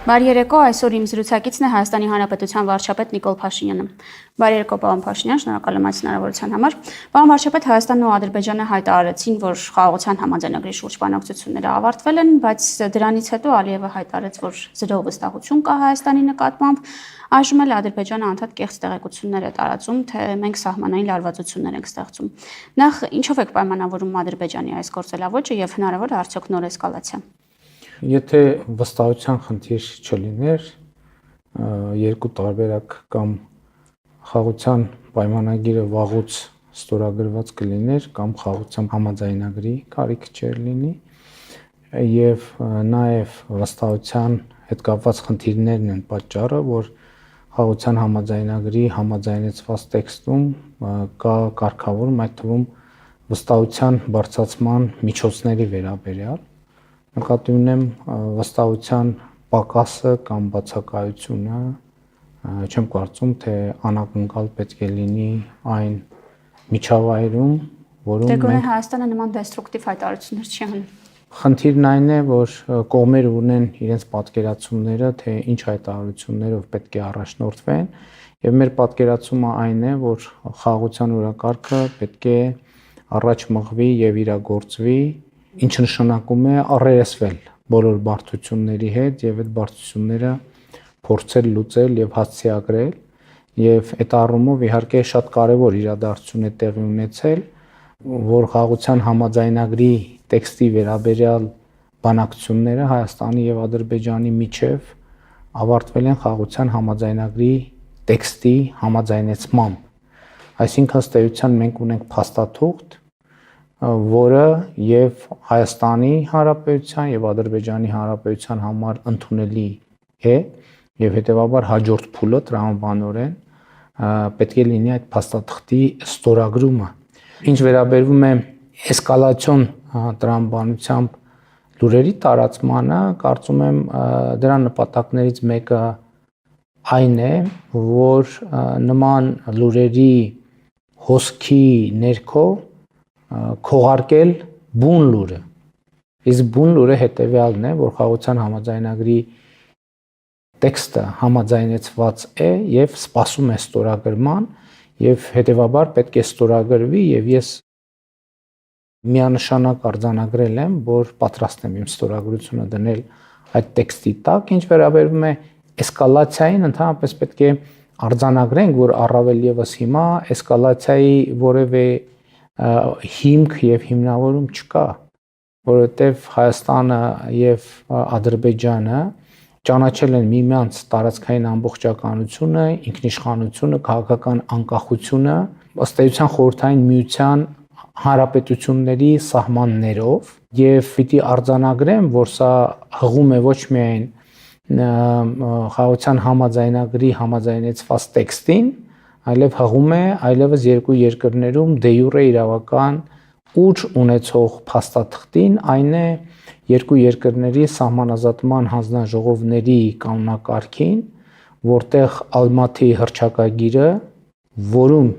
Բարի երեկո, այսօր իմ զրուցակիցն է Հայաստանի Հանրապետության վարչապետ Նիկոլ Փաշինյանը։ Բարի երեկո, պարոն Փաշինյան, շնորհակալ եմ այս հնարավորության համար։ Պարոն վարչապետ, Հայաստանն ու Ադրբեջանը հայտարարեցին, որ խաղաղության համաձայնագրի շուրջ բանակցությունները ավարտվել են, բայց դրանից հետո Ալիևը հայտարարեց, որ զրո վստահություն կա Հայաստանի նկատմամբ։ Այժմ էլ Ադրբեջանը անդադ կեղծ տեղեկություններ է տարածում, թե մենք սահմանային լարվածություններ ենք ստեղծում։ Նախ ինչով եք պայմանավորում Ադրբեջանի այս գործելավոճը եւ հնարավոր է արդյոք նոր էսկալացիա։ Եթե վստահության խնդիր չլիներ, երկու տարբերակ կամ խաղաղության պայմանագիրը վաղուց ստորագրված կլիներ կամ խաղաղության համաձայնագրի կարիք չէր լինի եւ նաեւ վստահության հետ կապված խնդիրներն են պատճառը, որ խաղաղության համաձայնագրի համաձայնեցված տեքստում կա կարգավորում, այդ թվում վստահության բարձրացման միջոցների վերաբերյալ նկատի ունեմ վստահության պակասը կամ բացակայությունը չեմ կարծում թե անակնկալ պետք է լինի այն միջավայրում, որում մենք գոնե Հայաստանը նման դեստրուկտիվ հայտարարություններ չի անում։ Խնդիրն այն է, որ կողմերը ունեն իրենց պատկերացումները, թե ինչ հայտարարություններով պետք է առաջնորդվեն, եւ մեր պատկերացումը այն է, որ խաղաղության օրակարգը պետք է առաջ մղվի եւ իրագործվի, ինչը նշանակում է առերեսվել բոլոր բարդությունների հետ եւ այդ բարդությունները փորձել լուծել եւ հասցեագրել եւ այդ առումով իհարկե շատ կարեւոր իրադարձություն է տեղի ունեցել, որ խաղաղության համաձայնագրի տեքստի վերաբերյալ բանակցությունները Հայաստանի եւ Ադրբեջանի միջև ավարտվել են խաղաղության համաձայնագրի տեքստի համաձայնեցմամբ։ Այսինքն ըստ էության մենք ունենք փաստաթուղթ, որը եւ Հայաստանի Հանրապետության եւ Ադրբեջանի Հանրապետության համար ընդունելի է եւ հետեւաբար հաջորդ փուլը տրամաբանորեն պետք է լինի այդ փաստաթղթի ստորագրումը։ Ինչ վերաբերվում է էսկալացիոն տրամաբանությամբ լուրերի տարածմանը, կարծում եմ դրա նպատակներից մեկը այն է, որ նման լուրերի հոսքի ներքո քողարկել բուն լուրը։ Իսկ բուն լուրը հետեւյալն է, որ խաղաղության համաձայնագրի տեքստը համաձայնեցված է եւ սպասում է ստորագրման եւ հետեւաբար պետք է ստորագրվի եւ ես միանշանակ արձանագրել եմ, որ պատրաստ եմ իմ ստորագրությունը դնել այդ տեքստի տակ, ինչ վերաբերվում է էսկալացիային, ընդհանրապես պետք է արձանագրենք, որ առավել եւս հիմա էսկալացիայի որևէ հիմք եւ հիմնավորում չկա, որովհետեւ Հայաստանը եւ Ադրբեջանը ճանաչել են միմյանց տարածքային ամբողջականությունը, ինքնիշխանությունը, քաղաքական անկախությունը, ըստ էության խորհրդային միության հանրապետությունների սահմաններով եւ պիտի արձանագրեմ, որ սա հղում է ոչ միայն խաղաղության համաձայնագրի համաձայնեցված տեքստին, այլև հղում է այլևս երկու երկրներում դե յուրե իրավական ուժ ունեցող փաստաթղթին, այն է երկու երկրների սահմանազատման հանձնաժողովների կանոնակարգին, որտեղ Ալմաթի հռչակագիրը, որում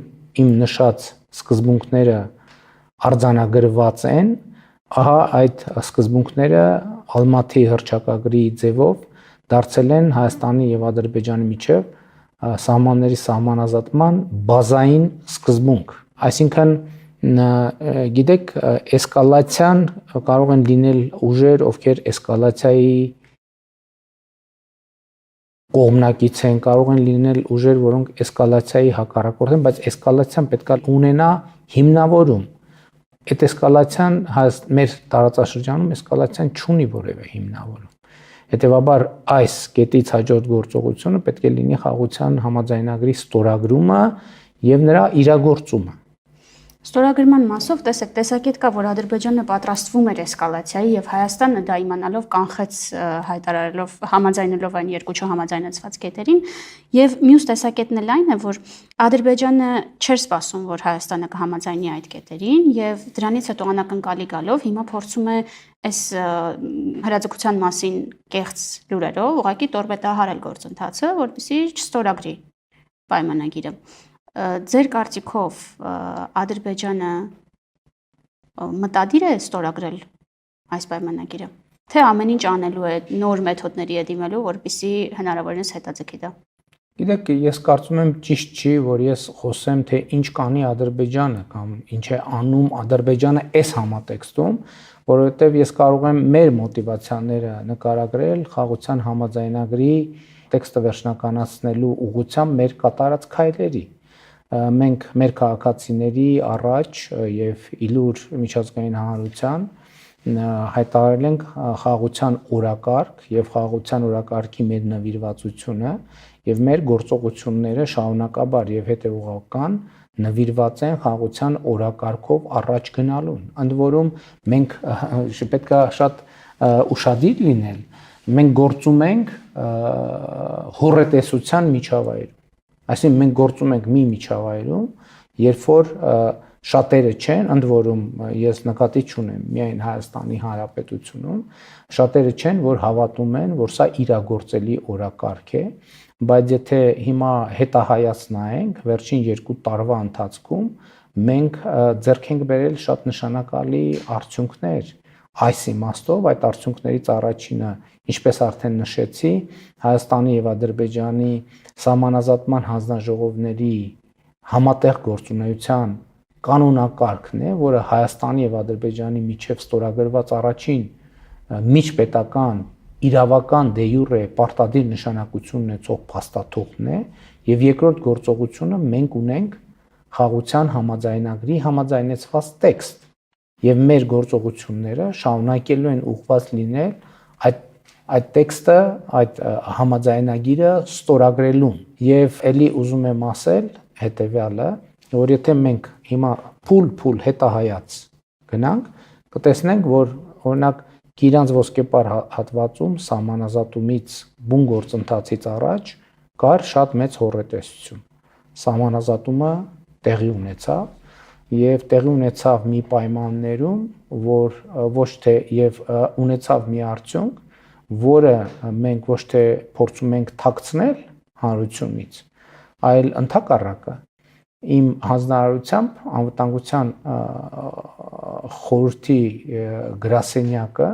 իմ նշած սկզբունքները արձանագրված են, ահա այդ սկզբունքները Ալմաթի հռչակագրի ձևով դարձել են Հայաստանի եւ Ադրբեջանի միջև սահմանների սահմանազատման բազային սկզբունք։ Այսինքն գիտեք, էսկալացիան կարող են լինել ուժեր, ովքեր էսկալացիայի կողմնակից են, կարող են լինել ուժեր, որոնք էսկալացիայի հակառակորդ են, բայց էսկալացիան պետք է ունենա հիմնավորում։ Այդ էսկալացիան մեր տարածաշրջանում էսկալացիան չունի որևէ հիմնավորում։ Հետևաբար այս կետից հաջորդ գործողությունը պետք է լինի խաղաղության համաձայնագրի ստորագրումը եւ նրա իրագործումը։ Ստորագրման մասով տեսեք, տեսակետ կա, որ Ադրբեջանը պատրաստվում էր էսկալացիայի եւ Հայաստանը դա իմանալով կանխեց հայտարարելով համաձայնելով այն երկու չհամաձայնեցված կետերին եւ մյուս տեսակետն էլ այն է, որ Ադրբեջանը չէր սպասում, որ Հայաստանը կհամաձայնի այդ կետերին եւ դրանից հետո անակնկալի գալով հիմա փորձում է այս հրաձգության մասին կեղծ լուրերով ուղղակի տորպեդահարել գործընթացը, որպեսզի չստորագրի պայմանագիրը։ Ձեր կարծիքով Ադրբեջանը մտադիր է ստորագրել այս պայմանագիրը։ Թե ամեն ինչ անելու է, նոր մեթոդների է դիմելու, որպեսզի հնարավորինս հետաձգի դա։ Գիտեք, ես կարծում եմ ճիշտ չի, որ ես խոսեմ, թե ինչ կանի Ադրբեջանը կամ ինչ է անում Ադրբեջանը այս համատեքստում, որովհետև ես կարող եմ մեր մոտիվացիաները նկարագրել խաղաղության համաձայնագրի տեքստը վերջնականացնելու ուղղությամբ մեր կատարած քայլերի։ Մենք մեր քաղաքացիների առաջ եւ իլուր միջազգային հանրության հայտարարել ենք խաղաղության օրակարգ եւ խաղաղության օրակարգի մեր նվիրվածությունը եւ մեր գործողությունները շարունակաբար եւ հետեւողական նվիրված են խաղաղության օրակարգով առաջ գնալուն։ Ընդ որում մենք պետք է շատ ուշադիր լինել, մենք գործում ենք հոռետեսության միջավայրում։ Այսինքն մենք գործում ենք մի միջավայրում, երբ որ շատերը չեն, ընդ որում ես նկատի չունեմ միայն Հայաստանի Հանրապետությունում, շատերը չեն, որ հավատում են, որ սա իրագործելի օրակարգ է, բայց եթե հիմա հետահայաց նայենք վերջին 2 տարվա ընթացքում մենք ձեռք ենք բերել շատ նշանակալի արդյունքներ այս իմաստով, այդ արդյունքներից առաջինը, ինչպես արդեն նշեցի, Հայաստանի եւ Ադրբեջանի սահմանազատման հանձնաժողովների համատեղ գործունեության կանոնակարգն է, որը Հայաստանի եւ Ադրբեջանի միջև ստորագրված առաջին միջպետական իրավական դե յուրե պարտադիր նշանակություն ունեցող փաստաթուղթն է, եւ երկրորդ գործողությունը մենք ունենք խաղաղության համաձայնագրի համաձայնեցված տեքստ, եւ մեր գործողությունները շարունակելու են ուղղված լինել այդ տեքստը, այդ համաձայնագիրը ստորագրելուն։ Եվ ելի ուզում եմ ասել հետեւյալը, որ եթե մենք հիմա փուլ հետահայաց գնանք, կտեսնենք, որ օրինակ Գիրանց ոսկեպար հատվածում սահմանազատումից բուն գործընթացից առաջ կար շատ մեծ հոռետեսություն։ Սահմանազատումը տեղի ունեցավ եւ տեղի ունեցավ մի պայմաններում, որ ոչ թե եւ ունեցավ մի արդյունք, որը մենք ոչ թե փորձում ենք թաքցնել հանրությունից, այլ ընդհակառակը իմ հանձնարարությամբ անվտանգության խորհրդի գրասենյակը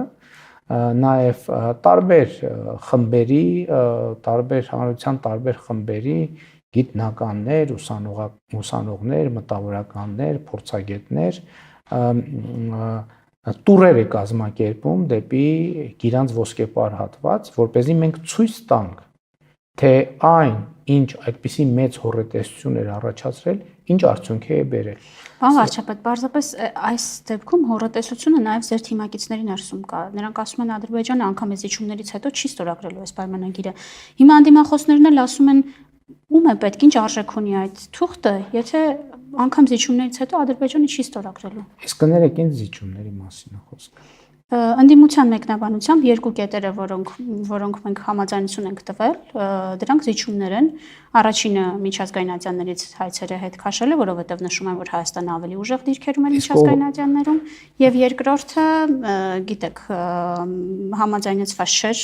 նաև տարբեր խմբերի, տարբեր հանրության տարբեր խմբերի գիտնականներ, ուսանողներ, մտավորականներ, փորձագետներ տուրեր է կազմակերպում դեպի Գիրանց ոսկեպար հատված, որպեսզի մենք ցույց տանք, թե այն, ինչ այդպիսի մեծ հոռետեսություն էր առաջացրել, ինչ արդյունքի է բերել։ Պարոն վարչապետ, պարզապես այս դեպքում հոռետեսությունը նաև ձեր թիմակիցների ներսում կա։ Նրանք ասում են Ադրբեջանը անգամ զիջումներից հետո չի ստորագրելու այս պայմանագիրը։ Հիմա անդիմախոսներն էլ ասում են, ում է պետք, ինչ արժեք ունի այդ թուղթը, եթե անգամ զիջումներից հետո Ադրբեջանը չի ստորագրելու։ Իսկ կներեք ինձ զիջումների մասին է խոսքը։ Ընդդիմության մեկնաբանությամբ երկու կետերը, որոնք մենք համաձայնություն ենք տվել, դրանք զիջումներ են։ Առաջինը միջազգային ատյաններից հայցերը հետ քաշելը, որովհետև նշում են, որ Հայաստանը ավելի ուժեղ դիրքերում էր միջազգային ատյաններում, եւ երկրորդը, գիտեք, համաձայնեցված չէր,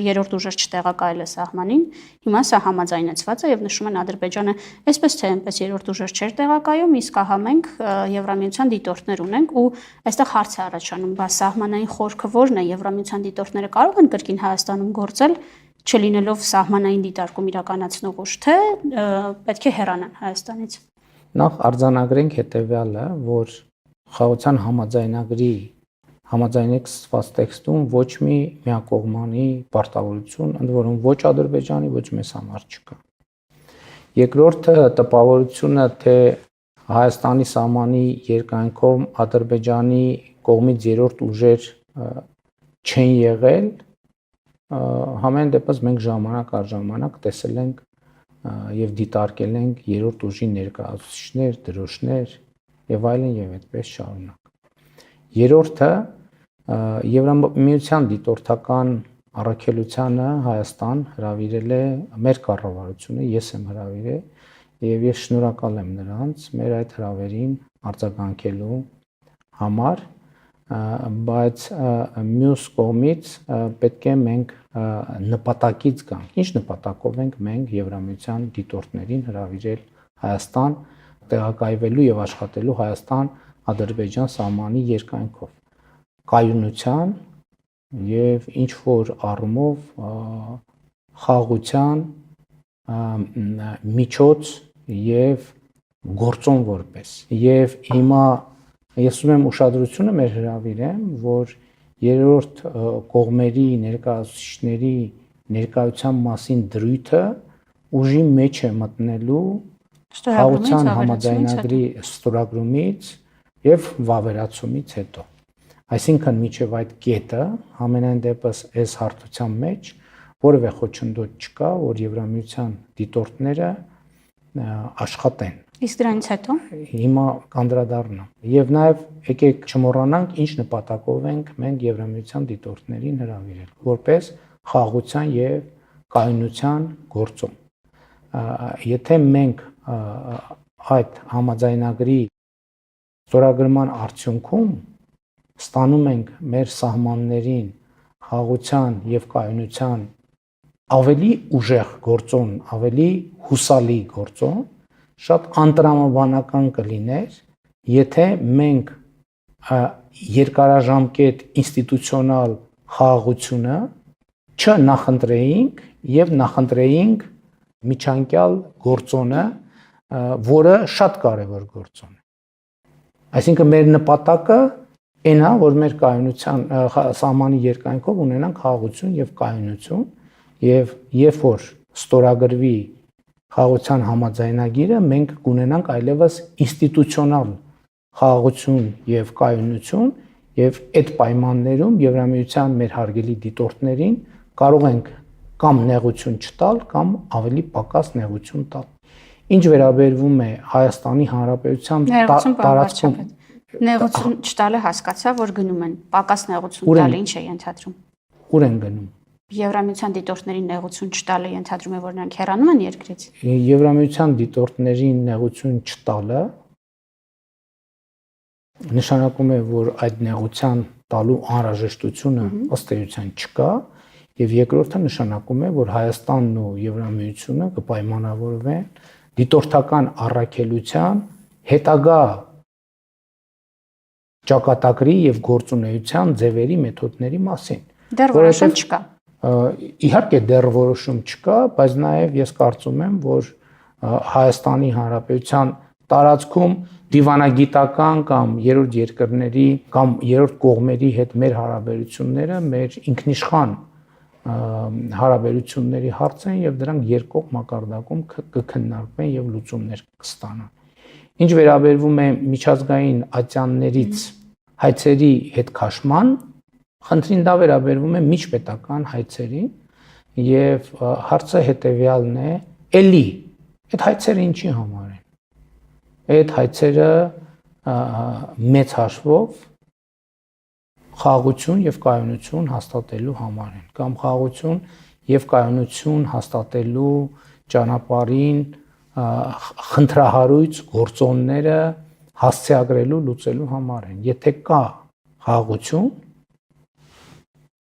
երրորդ ուժեր չտեղակայել է սահմանին, հիմա սա համաձայնեցված է եւ նշում են Ադրբեջանը այսպես թե այնպես երրորդ ուժեր չէր տեղակայում, իսկ ահա մենք Եվրամիության դիտորդներ ունենք ու այստեղ հարց է առաջանում, բա սահմանային խորքը ո՞րն է, Եվրամիության դիտորդները կարող են կրկին Հայաստանում գործել չլինելով սահմանային դիտարկում իրականացնող ուժ, թե պետք է հեռանան Հայաստանից։ Նախ արձանագրենք հետեւյալը, որ խաղաղության համաձայնագրի համաձայնեցված տեքստում ոչ մի միակողմանի պարտավորություն, ընդ որում ոչ Ադրբեջանի, ոչ մեզ համար չկա։ Երկրորդը տպավորությունը, թե Հայաստանի սահմանի երկայնքով Ադրբեջանի կողմից երրորդ ուժեր չեն եղել, համեն դեպս մենք ժամանակ առ ժամանակ տեսել ենք եւ դիտարկել ենք երրորդ ուժի ներկայացուցիչներ, դրոշներ եւ այլն եւ այդպես շարունակ։ Երրորդը Եվրամիության դիտորդական առաքելությանը Հայաստան հրավիրել է մեր կառավարությունը, ես եմ հրավիրել եւ ես շնորհակալ եմ նրանց մեր այդ հրավերին արձագանքելու համար, բայց մյուս կողմից պետք է մենք նպատակից գանք։ Ինչ նպատակով ենք մենք Եվրամիության դիտորդներին հրավիրել Հայաստան տեղակայվելու եւ աշխատելու Հայաստան-Ադրբեջան սահմանի երկայնքով։ Կայունության, եւ ինչ որ առումով խաղաղության միջոց եւ գործոն որպես եւ հիմա ես ուզում եմ ուշադրությունը մեր հրավիրեմ, որ երրորդ կողմերի ներկայացուցիչների ներկայության մասին դրույթը ուժի մեջ է մտնելու խաղաղության համաձայնագրի ստորագրումից եւ վավերացումից հետո։ Այսինքն միջև այդ կետը ամենայն դեպս այս հարթության մեջ որևէ խոչընդոտ չկա, որ Եվրամիության դիտորդները աշխատեն։ Իսկ դրանից հետո Հիմա կանդրադառնամ։ Եվ նաև եկեք չմոռանանք ինչ նպատակով ենք մենք Եվրամիության դիտորդներին հրավիրել, որպես խաղաղության եւ կայունության գործոն։ Եթե մենք այդ համաձայնագրի ստորագրման արդյունքում ստանում ենք մեր սահմաններին խաղաղության եւ կայունության ավելի ուժեղ գործոն, ավելի հուսալի գործոն, շատ անտրամաբանական կլիներ, եթե մենք երկարաժամկետ ինստիտուցիոնալ խաղաղությունը չնախընտրեինք եւ նախընտրեինք միջանկյալ գործոնը, որը շատ կարևոր գործոն է։ Այսինքն մեր նպատակը այն է, որ մեր կայունության սահմանի երկայնքով ունենանք խաղաղություն եւ կայունություն եւ երբ որ ստորագրվի խաղաղության համաձայնագիրը, մենք կունենանք այլևս ինստիտուցիոնալ խաղաղություն եւ կայունություն եւ այդ պայմաններում Եվրամիության մեր հարգելի դիտորդներին կարող ենք կամ նեղություն չտալ կամ ավելի պակաս նեղություն տալ։ Ինչ վերաբերվում է Հայաստանի Հանրապետության տարածքում նեղություն չտալը հասկացա, որ գնում են պակաս նեղություն տալը ինչ է ենթադրում։ Ուր են գնում։ Եվրամիության դիտորդներին նեղություն չտալը ենթադրում է, որ նրանք հեռանում են երկրից։ Եվրամիության դիտորդներին նեղություն չտալը նշանակում է, որ այդ նեղության տալու անհրաժեշտությունը ըստ էության չկա, եւ երկրորդը նշանակում է, որ Հայաստանն ու Եվրամիությունը կպայմանավորվեն դիտորդական առաքելության հետագա ճակատագրի եւ գործունեության ձևերի մեթոդների մասին։ Դեռ որոշում չկա։ Իհարկե դեռ որոշում չկա, բայց նաեւ ես կարծում եմ, որ Հայաստանի Հանրապետության տարածքում դիվանագիտական կամ երրորդ երկրների կամ երրորդ կողմերի հետ մեր հարաբերությունները մեր ինքնիշխան հարաբերությունների հարց են եւ դրանք երկկողմ մակարդակում կքննարկվեն եւ լուծումներ կստանան։ Ինչ վերաբերվում է միջազգային ատյաններից հայցերի հետ քաշման, խնդրին դա վերաբերվում է միջպետական հայցերին եւ հարցը հետեւյալն է, էլի այդ հայցերը ինչի համար են։ Այդ հայցերը մեծ հաշվով խաղաղություն եւ կայունություն հաստատելու համար են կամ խաղաղություն եւ կայունություն հաստատելու ճանապարհին խնդրահարույց գործոնները հասցեագրելու լուծելու համար են։ Եթե կա խաղաղություն,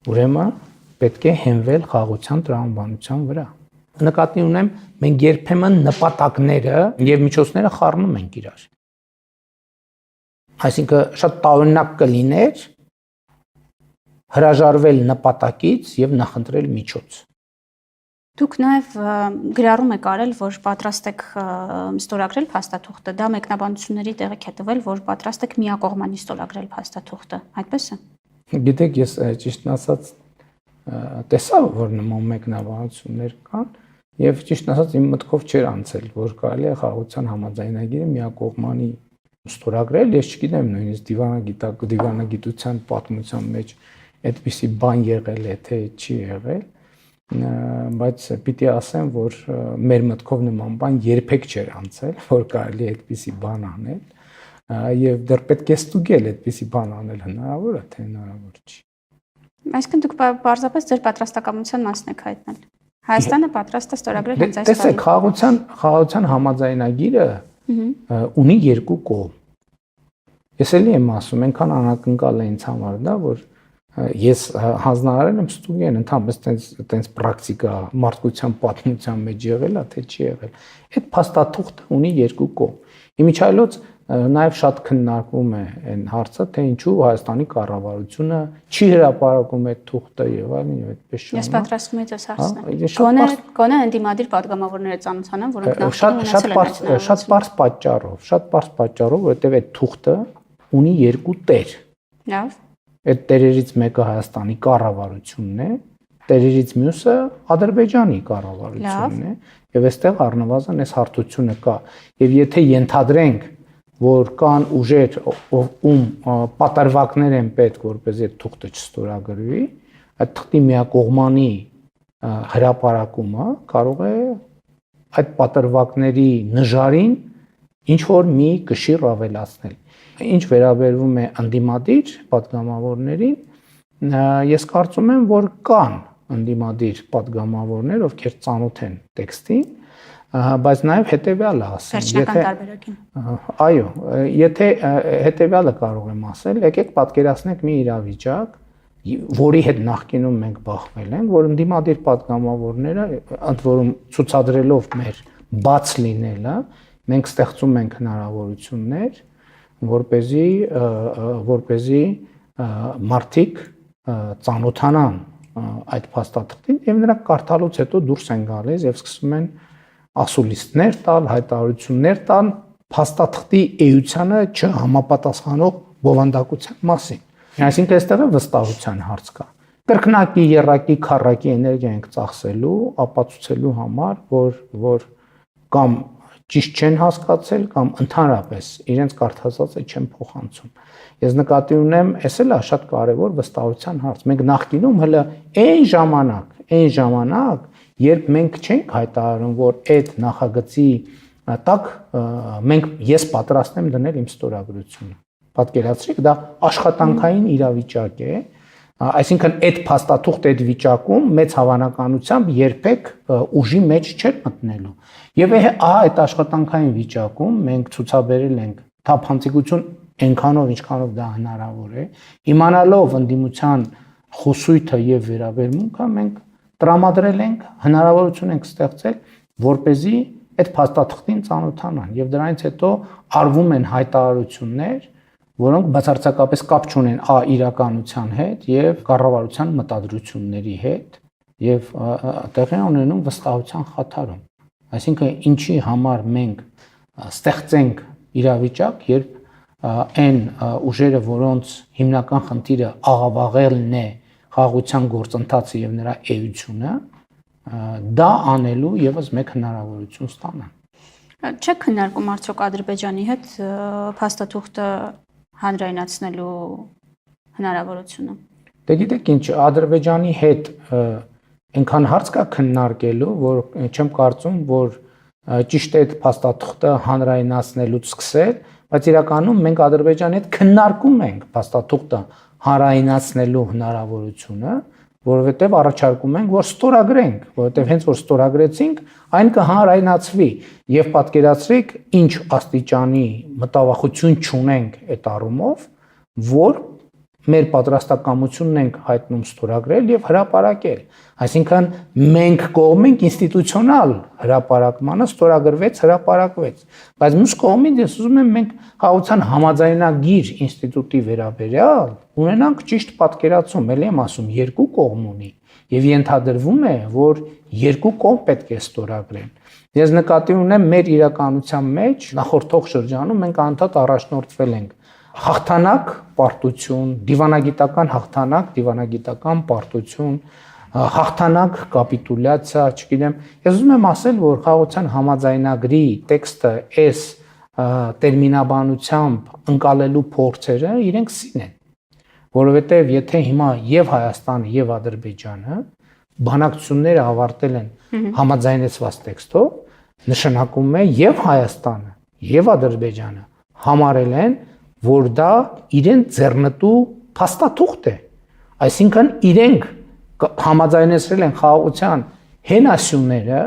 ուրեմն պետք է հենվել խաղաղության տրամաբանության վրա։ Նկատի ունեմ, մենք երբեմն նպատակները եւ միջոցները խառնում ենք իրար։ Այսինքն շատ տարօրինակ կլիներ հրաժարվել նպատակից եւ նախընտրել միջոց։ Դուք նաև գրառում եք արել, որ պատրաստ եք ստորագրել փաստաթուղթը, դա մեկնաբանությունների տեղիք է տվել, որ պատրաստ եք միակողմանի ստորագրել փաստաթուղթը, այդպես է։ Գիտեք, ես ճիշտն ասած տեսա, որ նման մեկնաբանություններ կան, եւ ճիշտն ասած իմ մտքով չէր անցել, որ կարելի է խաղաղության համաձայնագիրը միակողմանի ստորագրել, ես չգիտեմ նույնիսկ դիվանագիտության պատմության մեջ այդպիսի բան եղել է, թե չի եղել, բայց պիտի ասեմ, որ մեր մտքով նման բան երբեք չէր անցել, որ կարելի է այդպիսի բան անել, եւ դեռ պետք է ստուգել այդպիսի բան անել հնարավոր է, թե հնարավոր չի։ Այսինքն դուք պարզապես ձեր պատրաստակամության մասն եք հայտնել։ Հայաստանը պատրաստ է ստորագրել հենց այս բանը։ Տեսեք, խաղաղության համաձայնագիրը ունի երկու կողմ։ Ես էլի եմ ասում, այնքան անակնկալ է ինձ համար դա, որ ես հանձնարարել եմ ստուգեն, ընդհանրապես տենց պրակտիկա մարդկության պատմության մեջ եղել է, թե չի եղել։ Այդ փաստաթուղթը ունի երկու կողմ։ Իմիջայլոց Նաև շատ քննարկվում է այն հարցը, թե ինչու Հայաստանի կառավարությունը չի հրապարակում այդ թուղթը եւ այլն եւ այդպես շարունակ։ Ես պատրաստվում եմ այս հարցնել։ Գոնե ընդդիմադիր падգամավորները ծանոթանան, որոնք նախկինում ունեցել են շատ բարձ պատճառով, որովհետեւ այդ թուղթը ունի երկու տեր։ Լավ։ Այդ տերերից մեկը Հայաստանի կառավարությունն է, տերերից մյուսը Ադրբեջանի կառավարությունն է, եւ այստեղ առնվազն այս հարթությունը կա։ Եվ եթե ենթադրենք, որ կան ուժեր, ում պատրվակներ են պետք, որպեսզի այդ թուղթը չստորագրվի, այդ թղթի միակողմանի հրապարակումը կարող է այդ պատրվակների նժարին ինչ որ մի կշիռ ավելացնել։ Ինչ վերաբերվում է ընդդիմադիր падգամավորներին, ես կարծում եմ, որ կան ընդդիմադիր падգամավորներ, ովքեր ծանոթ են տեքստին, բայց նաև հետեւյալը ասեմ, Վերջնական տարբերակին։ Այո, եթե հետեւյալը կարող եմ ասել, եկեք պատկերացնենք մի իրավիճակ, որի հետ նախկինում մենք բախվել ենք, որ ընդդիմադիր падգամավորները, ընդ որում ցուցադրելով մեր բաց լինելը, մենք ստեղծում ենք հնարավորություններ, որպեսզի մարդիկ ծանոթանան այդ փաստաթղթին եւ նրանք կարդալուց հետո դուրս են գալիս եւ սկսում են ասուլիստներ տալ, հայտարարություններ տալ փաստաթղթի էությանը չհամապատասխանող բովանդակության մասին։ Այսինքն այստեղ է վստահության հարց կա։ Կրկնակի, երակի, քառակի էներգիա ենք ծախսելու, ապացուցելու համար, որ կամ ճիշտ չեն հասկացել կամ ընդհանրապես իրենց կարդացածը չեն փոխանցում։ Ես նկատի ունեմ, այս էլ է շատ կարևոր վստահության հարց։ Մենք նախկինում հələ այն ժամանակ, երբ մենք չենք հայտարարում, որ այդ նախագծի տակ ես պատրաստ եմ դնել իմ ստորագրությունը։ Պատկերացրեք, դա աշխատանքային իրավիճակ է, այսինքն այդ փաստաթուղթ այդ վիճակում մեծ հավանականությամբ երբեք ուժի մեջ չէր մտնելու։ Եվ այդ աշխատանքային վիճակում մենք ցուցաբերել ենք թափանցիկություն այնքանով, ինչքանով դա հնարավոր է, իմանալով ընդդիմության խուսույթը եւ վերաբերմունքը, մենք տրամադրել ենք, հնարավորություն ենք ստեղծել, որպեսզի այդ փաստաթղթին ծանոթանան եւ դրանից հետո արվում են հայտարարություններ, որոնք բացարձակապես կապ չունեն իրականության հետ եւ կառավարության մտադրությունների հետ եւ տեղի ունենում վստահության խաթարում։ Այսինքն ինչի համար մենք ստեղծենք իրավիճակ, երբ այն ուժերը, որոնց հիմնական խնդիրը աղավաղելն է խաղաղության գործընթացը եւ նրա էությունը, դա անելու եւս մեկ հնարավորություն ստանան։ Չեք քննարկում արդյոք Ադրբեջանի հետ փաստաթուղթը հանրայնացնելու հնարավորությունը։ Դե գիտեք ինչ, Ադրբեջանի հետ այնքան հարց կա քննարկելու, որ չեմ կարծում, որ ճիշտ է այդ փաստաթուղթը հանրայնացնելուց սկսել, բայց իրականում մենք Ադրբեջանի հետ քննարկում ենք փաստաթուղթը հանրայնացնելու հնարավորությունը, որովհետև առաջարկում ենք, որ ստորագրենք, որովհետև հենց որ ստորագրեցինք, այն կհանրայնացվի եւ պատկերացրեք ինչ աստիճանի մտավախություն չունենք այդ առումով, որ մեր պատրաստակամությունն ենք հայտնում ստորագրել եւ հրապարակել։ Այսինքն մենք կողմենք ինստիտուցիոնալ հրապարակմանը, ստորագրվեց, հրապարակվեց։ Բայց մյուս կողմից ես ուզում եմ մենք խաղաղության համաձայնագիր ինստիտուտի վերաբերյալ ունենանք ճիշտ պատկերացում, ելի եմ ասում, երկու կողմ ունի եւ ենթադրվում է, որ երկու կողմ պետք է ստորագրեն։ Ես նկատի ունեմ մեր իրականության մեջ նախորդող շրջանում մենք անդադ առաջնորդվել ենք հաղթանակ, պարտություն, դիվանագիտական հաղթանակ, դիվանագիտական պարտություն, հաղթանակ, կապիտուլյացիա, չգիտեմ, ես ուզում եմ ասել, որ խաղաղության համաձայնագրի տեքստը այս տերմինաբանությամբ ընկալելու փորձերը իրենք սին են, որովհետև եթե հիմա եւ Հայաստանը եւ Ադրբեջանը բանակցությունները ավարտել են համաձայնեցված տեքստով, նշանակում է եւ Հայաստանը եւ Ադրբեջանը համարել են, որ դա իրենց ձեռնտու փաստաթուղթ է, այսինքն իրենք համաձայնեցրել են խաղաղության հենասյուները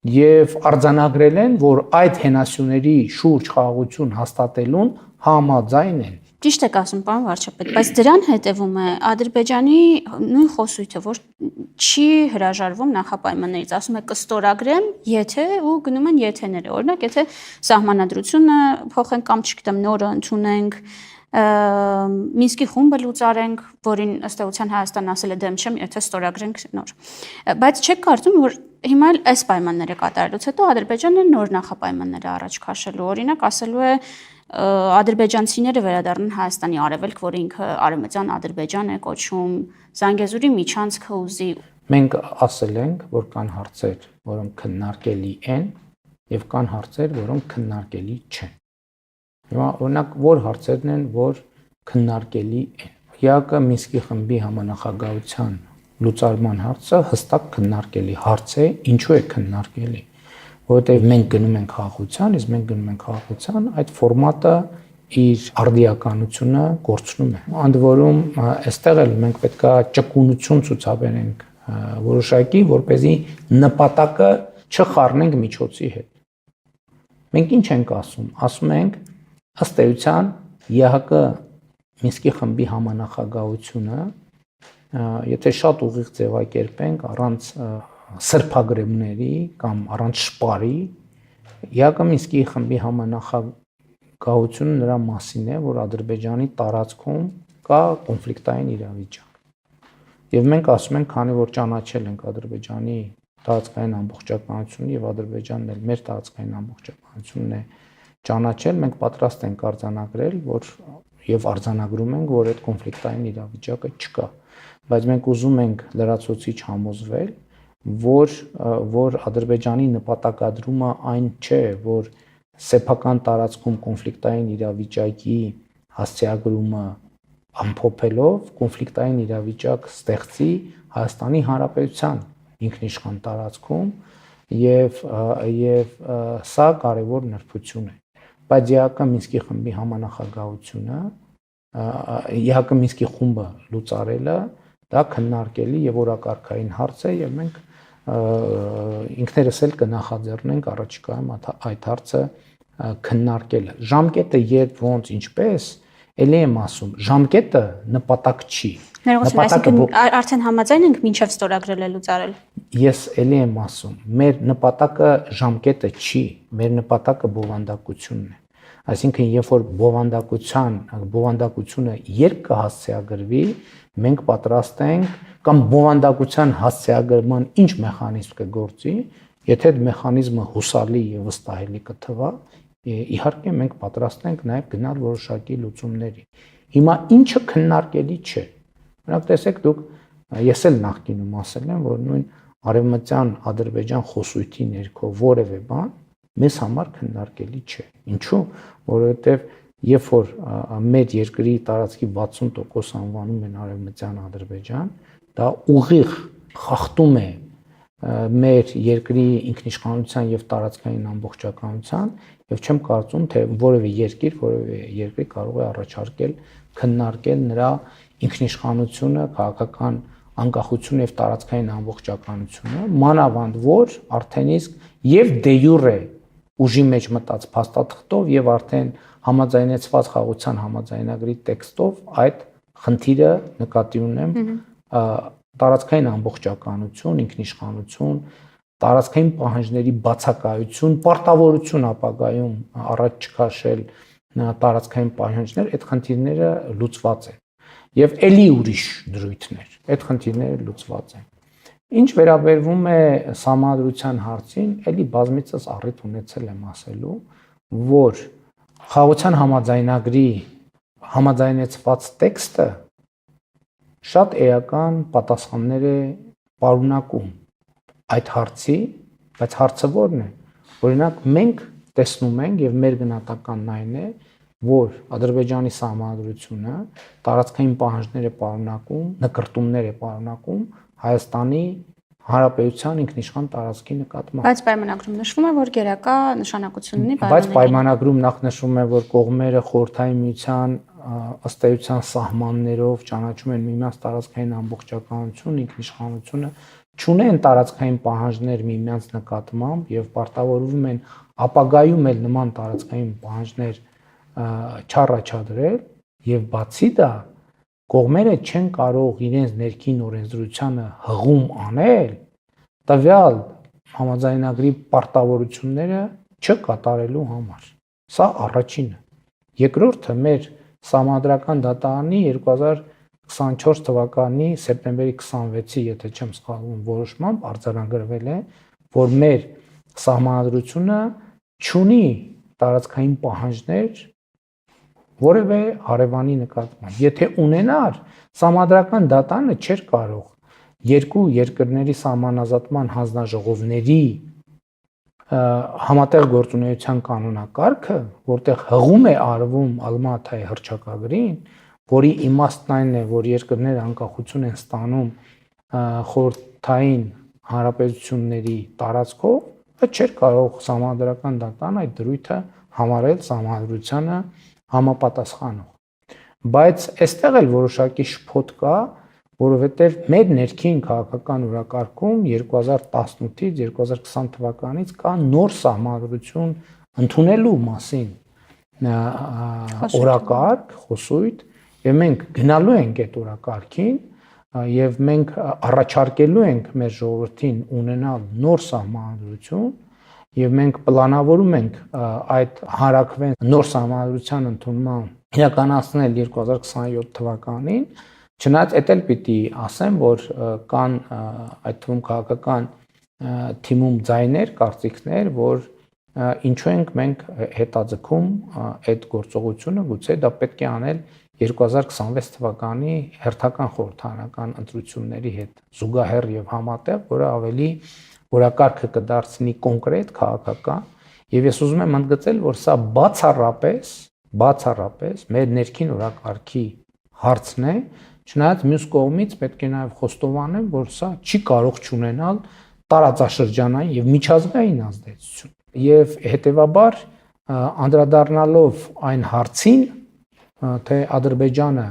եւ արձանագրել են, որ այդ հենասյուների շուրջ խաղաղություն հաստատելուն համաձայն են։ Ճիշտ եք ասում, պարոն վարչապետ, բայց դրան հետևում է Ադրբեջանի նույն խոսույթը, որ չի հրաժարվում նախապայմաններից, ասում է կստորագրեմ, եթե ու գնում են եթեները։ Օրինակ, եթե սահմանադրությունը փոխենք կամ չգիտեմ նորը ընդունենք, Մինսկի խումբը լուծարենք, որին ըստ էության Հայաստանն ասել է դեմ չեմ, եթե ստորագրենք նոր։ Բայց չեք կարծում, որ հիմա էլ այս պայմանները կատարելուց հետո Ադրբեջանը նոր նախապայմաններ առաջ քաշելու, օրինակ ասելու է ադրբեջանցիները վերադառնան Հայաստանի արևելք, որը ինքը Արևմտյան Ադրբեջան է կոչում, Զանգեզուրի միջանցքը ուզի։ Մենք ասել ենք, որ կան հարցեր, որոնք քննարկելի են, եւ կան հարցեր, որոնք քննարկելի չեն։ Հիմա օրինակ որ հարցերն են, որ քննարկելի են։ ՀԱԿ Մինսկի խմբի համանախագահության լուծարման հարցը հստակ քննարկելի հարց է, ինչու է քննարկելի։ Որովհետև մենք գնում ենք խաղաղության, իսկ մենք գնում ենք խաղաղության, այդ ֆորմատը իր արդիականությունը կորցնում է։ Ընդ որում, այստեղ էլ մենք պետքա ճկունություն ցուցաբերենք որոշակի, որպեսզի նպատակը չխառնենք միջոցի հետ։ Մենք ինչ ենք ասում։ Ասում ենք ըստ էության ՀԱԿ Մինսկի խմբի համանախագահությունը, եթե շատ ուղիղ ձևակերպենք առանց սրբագրումների կամ առանց շպարի, ՀԱԿ Մինսկի խմբի համանախագահությունը նրա մասին է, որ Ադրբեջանի տարածքում կա կոնֆլիկտային իրավիճակ։ Եվ մենք ասում ենք, քանի որ ճանաչել ենք Ադրբեջանի տարածքային ամբողջականությունը եւ Ադրբեջանն էլ մեր տարածքային ամբողջականությունն է ճանաչել, մենք պատրաստ ենք արձանագրել, որ եւ արձանագրում ենք, որ այդ կոնֆլիկտային իրավիճակը չկա, բայց մենք ուզում ենք լրացուցիչ համոզվել, որ Ադրբեջանի նպատակադրումը այն չէ, որ սեփական տարածքում կոնֆլիկտային իրավիճակի հասցեագրումը ամփոփելով կոնֆլիկտային իրավիճակ ստեղծի Հայաստանի Հանրապետության ինքնիշխան տարածքում եւ սա կարևոր նրբություն է։ Բայց ՀԱԿ Մինսկի խմբի համանախագահությունը, ՀԱԿ Մինսկի խումբը լուծարելը դա քննարկելի եւ օրակարգային հարց է եւ մենք ինքներս էլ կնախաձեռնենք առաջիկայում այդ հարցը քննարկելը։ Ժամկետը երբ ոնց ինչպես էլի եմ ասում, ժամկետը նպատակ չի։ Այսինքն արդեն համաձայն ենք մինչև ստորագրել է լուծարել։ Ես էլի եմ ասում, մեր նպատակը ժամկետը չի, մեր նպատակը բովանդակությունն է։ Այսինքն, երբ որ բովանդակությունը երբ կհասցեագրվի, մենք պատրաստ ենք կամ բովանդակության հասցեագրման ինչ մեխանիզմ կգործի, եթե այդ մեխանիզմը հուսալի եւ վստահելի կթվա, իհարկե մենք պատրաստ ենք նաեւ գնալ որոշակի լուծումների։ Հիմա ինչը քննարկելի չէ։ Օրինակ տեսեք դուք, ես էլ նախկինում ասել եմ, որ նույն Արևմտյան Ադրբեջան խոսույթի ներքո որևէ բան մեզ համար քննարկելի չէ։ Ինչու՞, որովհետև երբ որ մեր երկրի տարածքի 60% անվանում են Արևմտյան Ադրբեջան, դա ուղիղ խախտում է մեր երկրի ինքնիշխանության եւ տարածքային ամբողջականության եւ չեմ կարծում թե որևէ երկիր կարող է առաջարկել քննարկել նրա ինքնիշխանությունը, քաղաքական անկախությունը եւ տարածքային ամբողջականությունը, մանավանդ որ արդեն իսկ եւ դե յուրե ուժի մեջ մտած փաստաթղթով եւ արդեն համաձայնեցված խաղաղության համաձայնագրի տեքստով այդ խնդիրը նկատի ունեմ տարածքային ամբողջականություն, ինքնիշխանություն, տարածքային պահանջների բացակայություն, պարտավորություն ապագայում առաջ չքաշել տարածքային պահանջներ, այդ խնդիրները լուծված են։ Եվ ելի ուրիշ դրույթներ, այդ խնդիրները լուծված են։ Ինչ վերաբերվում է սահմանադրության հարցին, ելի բազմիցս առիթ ունեցել եմ ասելու, որ խաղաղության համաձայնագրի համաձայնեցված տեքստը շատ էական պատասխաններ է պարունակում այդ հարցի, բայց հարցը ո՞րն է։ Օրինակ մենք տեսնում ենք եւ մեր գնահատականն այն է, որ Ադրբեջանի սահմանադրությունը տարածքային պահանջներ է պարունակում, նկրտումներ է պարունակում Հայաստանի Հանրապետության ինքնիշխան տարածքի նկատմամբ։ Բայց պայմանագրում նշվում է, որ գերակա նշանակություն ունի Բայց պայմանագրում նախ նշվում է, որ կողմերը խորհրդային միության ըստ էության սահմաններով ճանաչում են միմյանց տարածքային ամբողջականություն, ինքնիշխանությունը չունեն տարածքային պահանջներ միմյանց նկատմամբ եւ պարտավորվում են ապագայում էլ նման տարածքային պահանջներ չառաջադրել եւ բացի դա կողմերը չեն կարող իրենց ներքին օրենսդրությանը հղում անել տվյալ համաձայնագրի պարտավորությունները չկատարելու համար։ Սա առաջինը։ Երկրորդը մեր Սահմանադրական դատարանի 2024 թվականի սեպտեմբերի 26-ի, եթե չեմ սխալվում, որոշմամբ արձանագրվել է, որ մեր սահմանադրությունը չունի տարածքային պահանջներ որևէ հարևանի նկատմամբ։ Եթե ունենար, Սահմանադրական դատարանը չէր կարող երկու երկրների սահմանազատման հանձնաժողովների համատեղ գործունեության կանոնակարգը, որտեղ հղում է արվում Ալմատայի հռչակագրին, որի իմաստն այն է, որ երկրները անկախություն են ստանում խորհրդային հանրապետությունների տարածքով, չէր կարող Սահմանադրական դատարան այդ դրույթը համարել Սահմանադրությանը համապատասխանող։ Բայց այստեղ էլ որոշակի շփոթ կա, որովհետև մեր ներքին քաղաքական օրակարգում 2018-ից 2020 թվականից կա նոր սահմանադրություն ընդունելու մասին օրակարգ, խոսույթ, եւ մենք գնալու ենք այդ օրակարգին եւ մենք առաջարկելու ենք մեր ժողովրդին ունենալ նոր սահմանադրություն եւ մենք պլանավորում ենք այդ հարակվեն նոր սահմանադրության ընդունման իրականացնել 2027 թվականին, չնայած էդ էլ պիտի ասեմ, որ կան այդ թվում քաղաքական թիմում ձայներ, կարծիքներ, որ ինչու ենք մենք հետաձգում այդ գործողությունը, գուցե դա պետք է անել 2026 թվականի հերթական խորհրդարանական ընտրությունների հետ զուգահեռ եւ համատեղ, որը ավելի օրակարգը կդարձնի կոնկրետ քաղաքական եւ ես ուզում եմ ընդգծել, որ սա բացառապես մեր ներքին օրակարգի հարցն է, չնայած մյուս կողմից պետք է նաեւ խոստովանեմ, որ սա չի կարող չունենալ տարածաշրջանային եւ միջազգային ազդեցություն եւ հետեւաբար անդրադառնալով այն հարցին, թե Ադրբեջանը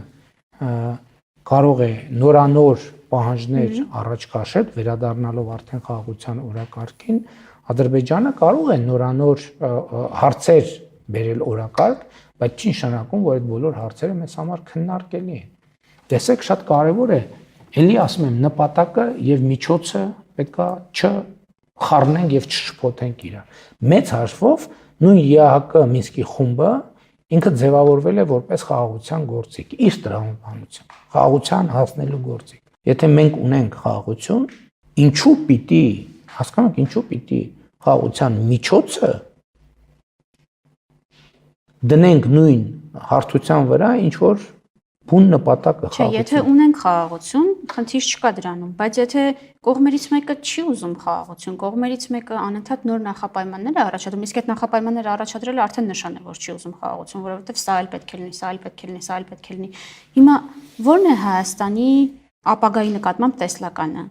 կարող է նորանոր պահանջներ առաջ քաշել, վերադառնալով արդեն խաղաղության օրակարգին, Ադրբեջանը կարող է նորանոր հարցեր բերել օրակարգ, բայց չի նշանակում, որ այդ բոլոր հարցերը մեզ համար քննարկելի են։ Տեսեք, շատ կարևոր է, ելի ասում եմ, նպատակը եւ միջոցը պետքա չխառնենք եւ չշփոթենք իրար։ Մեծ հաշվով նույն ԵԱՀԿ Մինսկի խումբը ինքը ձևավորվել է որպես խաղաղության գործիք, իր տրամաբանությամբ, խաղաղության հասնելու գործիք։ Եթե մենք ունենք խաղաղություն, ինչու պիտի, հասկանում եք, ինչու պիտի խաղաղության միջոցը դնենք նույն հարթության վրա, ինչ որ բուն նպատակը խաղաղություն։ Չէ, եթե ունենք խաղաղություն, խնդիր չկա դրանում, բայց եթե կողմերից մեկը չի ուզում խաղաղություն, կողմերից մեկը անընդհատ նոր նախապայմաններ է առաջադրում, իսկ այդ նախապայմանները առաջադրելը արդեն նշան է, որ չի ուզում խաղաղություն, որովհետև սա էլ պետք է լինի, սա էլ պետք է լինի, սա էլ պետք է լինի։ Հիմա ո՞րն է Հայաստանի ապագայի նկատմամբ տեսլականը։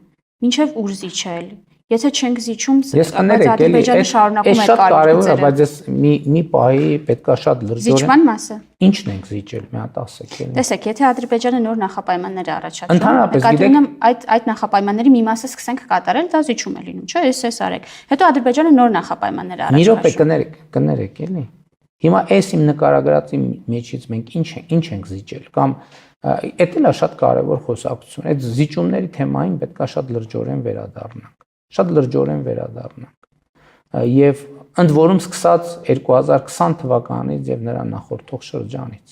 Մինչև ուր զիջել։ Եթե չենք զիջում, բայց Ադրբեջանը շարունակում է կարողացնել։ Բայց ես մի պահի պետքա շատ լրջորեն։ Զիջման մասը։ Ինչն ենք զիջել, մի հատ ասեք։ Տեսեք, եթե Ադրբեջանը նոր նախապայմաններ է առաջադրում, ընդհանրապես գիտեք, այդ նախապայմանների մի մասը սկսենք կատարել, դա զիջում է լինում, չէ՞, էս արեք։ Հետո Ադրբեջանը նոր նախապայմաններ է առաջադրում։ Մի րոպե կներեք, էլի։ Հիմա այս իմ նկարագրածի մեջից մենք ինչ ենք զիջել կամ էդ էլ է շատ կարևոր խոսակցություն։ Այդ զիջումների թեմային պետքա շատ լրջորեն վերադառնանք։ Շատ լրջորեն վերադառնանք։ Եվ ընդ որում սկսած 2020 թվականից եւ նրա նախորդող շրջանից,